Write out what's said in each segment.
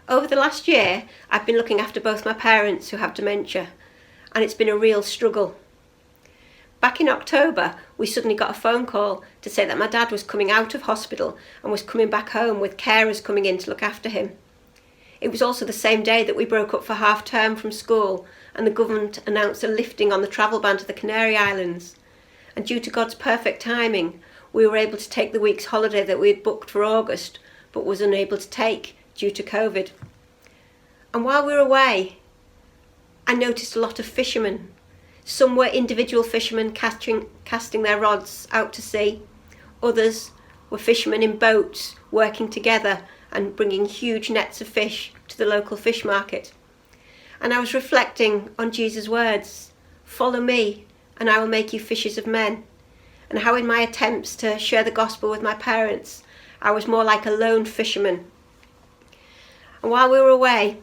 Over the last year, I've been looking after both my parents who have dementia, and it's been a real struggle. Back in October, we suddenly got a phone call to say that my dad was coming out of hospital and was coming back home with carers coming in to look after him. It was also the same day that we broke up for half term from school and the government announced a lifting on the travel ban to the Canary Islands. And due to God's perfect timing, we were able to take the week's holiday that we had booked for August but was unable to take due to COVID. And while we were away, I noticed a lot of fishermen. Some were individual fishermen casting their rods out to sea. Others were fishermen in boats working together and bringing huge nets of fish to the local fish market. And I was reflecting on Jesus' words, "Follow me and I will make you fishers of men," and how in my attempts to share the gospel with my parents, I was more like a lone fisherman. And while we were away,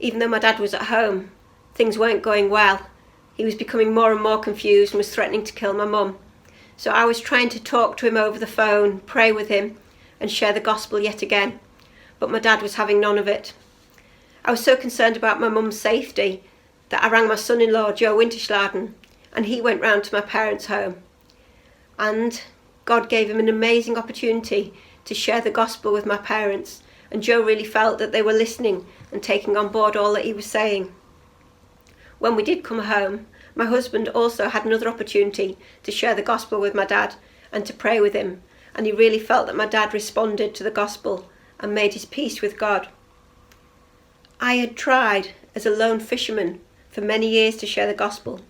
even though my dad was at home, things weren't going well. He was becoming more and more confused and was threatening to kill my mum. So I was trying to talk to him over the phone, pray with him, and share the gospel yet again. But my dad was having none of it. I was so concerned about my mum's safety that I rang my son-in-law, Joe Winterschladen, and he went round to my parents' home. And God gave him an amazing opportunity to share the gospel with my parents, and Joe really felt that they were listening and taking on board all that he was saying. When we did come home, my husband also had another opportunity to share the gospel with my dad and to pray with him, and he really felt that my dad responded to the gospel and made his peace with God. I had tried as a lone fisherman for many years to share the gospel,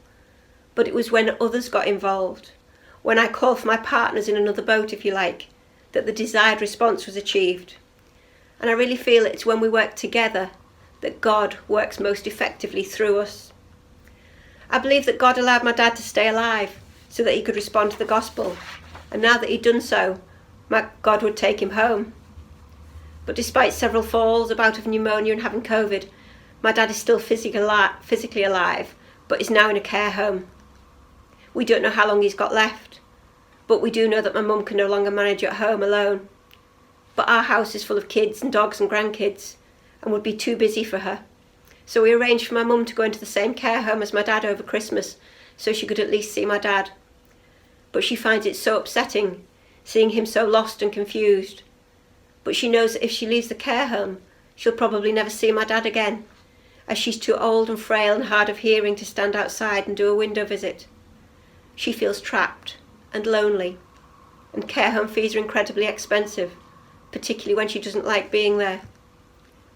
but it was when others got involved, when I called for my partners in another boat, if you like, that the desired response was achieved. And I really feel it's when we work together that God works most effectively through us. I believe that God allowed my dad to stay alive so that he could respond to the gospel, and now that he'd done so, God would take him home. But despite several falls, a bout of pneumonia and having COVID, my dad is still physically alive, but is now in a care home. We don't know how long he's got left, but we do know that my mum can no longer manage at home alone. But our house is full of kids and dogs and grandkids and would be too busy for her. So we arranged for my mum to go into the same care home as my dad over Christmas so she could at least see my dad. But she finds it so upsetting, seeing him so lost and confused. But she knows that if she leaves the care home, she'll probably never see my dad again, as she's too old and frail and hard of hearing to stand outside and do a window visit. She feels trapped and lonely, and care home fees are incredibly expensive, particularly when she doesn't like being there.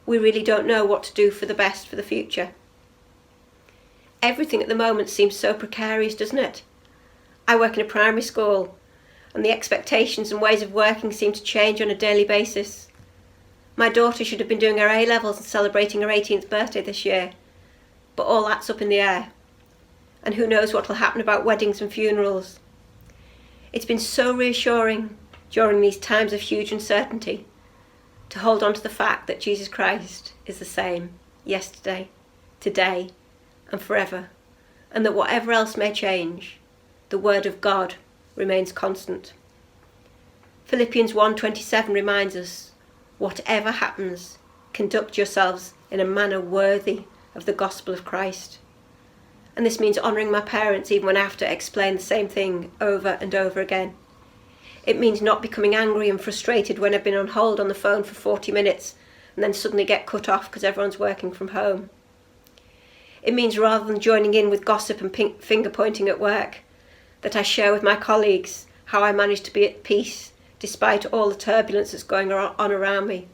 We really don't know what to do for the best for the future. Everything at the moment seems so precarious, doesn't it? I work in a primary school, and the expectations and ways of working seem to change on a daily basis. My daughter should have been doing her A-levels and celebrating her 18th birthday this year, but all that's up in the air. And who knows what will happen about weddings and funerals. It's been so reassuring during these times of huge uncertainty to hold on to the fact that Jesus Christ is the same yesterday, today, and forever, and that whatever else may change, the word of God remains constant. Philippians 1:27 reminds us, whatever happens, conduct yourselves in a manner worthy of the gospel of Christ. And this means honouring my parents even when I have to explain the same thing over and over again. It means not becoming angry and frustrated when I've been on hold on the phone for 40 minutes and then suddenly get cut off because everyone's working from home. It means rather than joining in with gossip and finger pointing at work, that I share with my colleagues how I manage to be at peace despite all the turbulence that's going on around me.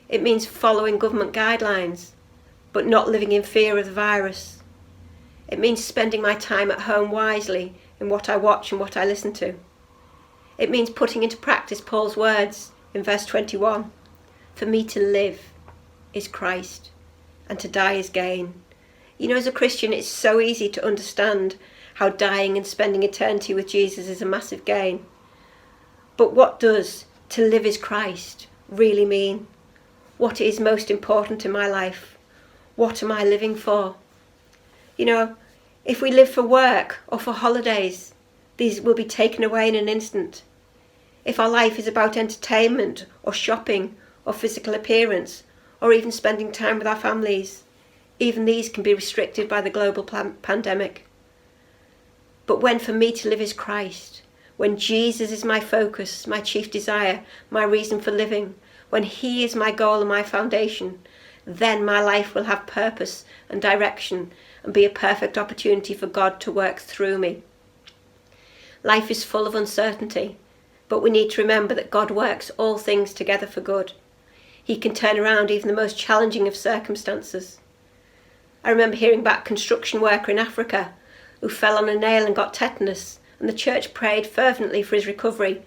It means following government guidelines, but not living in fear of the virus. It means spending my time at home wisely in what I watch and what I listen to. It means putting into practice Paul's words in verse 21, "For me to live is Christ, and to die is gain." You know, as a Christian, it's so easy to understand how dying and spending eternity with Jesus is a massive gain. But what does "to live is Christ" really mean? What is most important in my life? What am I living for? You know, if we live for work or for holidays, these will be taken away in an instant. If our life is about entertainment or shopping or physical appearance, or even spending time with our families. Even these can be restricted by the global pandemic. But when for me to live is Christ, when Jesus is my focus, my chief desire, my reason for living, when he is my goal and my foundation, then my life will have purpose and direction and be a perfect opportunity for God to work through me. Life is full of uncertainty, but we need to remember that God works all things together for good. He can turn around even the most challenging of circumstances. I remember hearing about a construction worker in Africa who fell on a nail and got tetanus, and the church prayed fervently for his recovery,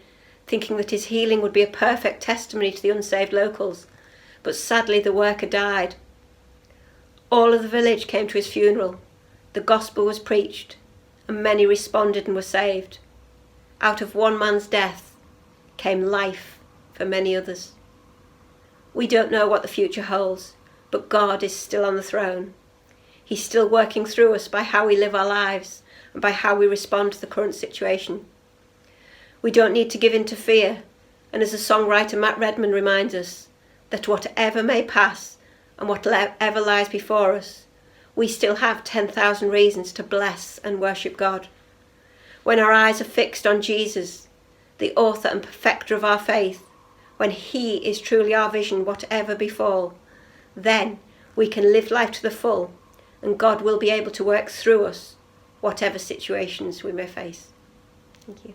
thinking that his healing would be a perfect testimony to the unsaved locals. But sadly the worker died. All of the village came to his funeral. The gospel was preached, and many responded and were saved. Out of one man's death came life for many others. We don't know what the future holds, but God is still on the throne. He's still working through us by how we live our lives and by how we respond to the current situation. We don't need to give in to fear, and as the songwriter Matt Redman reminds us, that whatever may pass and whatever lies before us, we still have 10,000 reasons to bless and worship God. When our eyes are fixed on Jesus, the author and perfecter of our faith, when he is truly our vision, whatever befall, then we can live life to the full, and God will be able to work through us, whatever situations we may face. Thank you.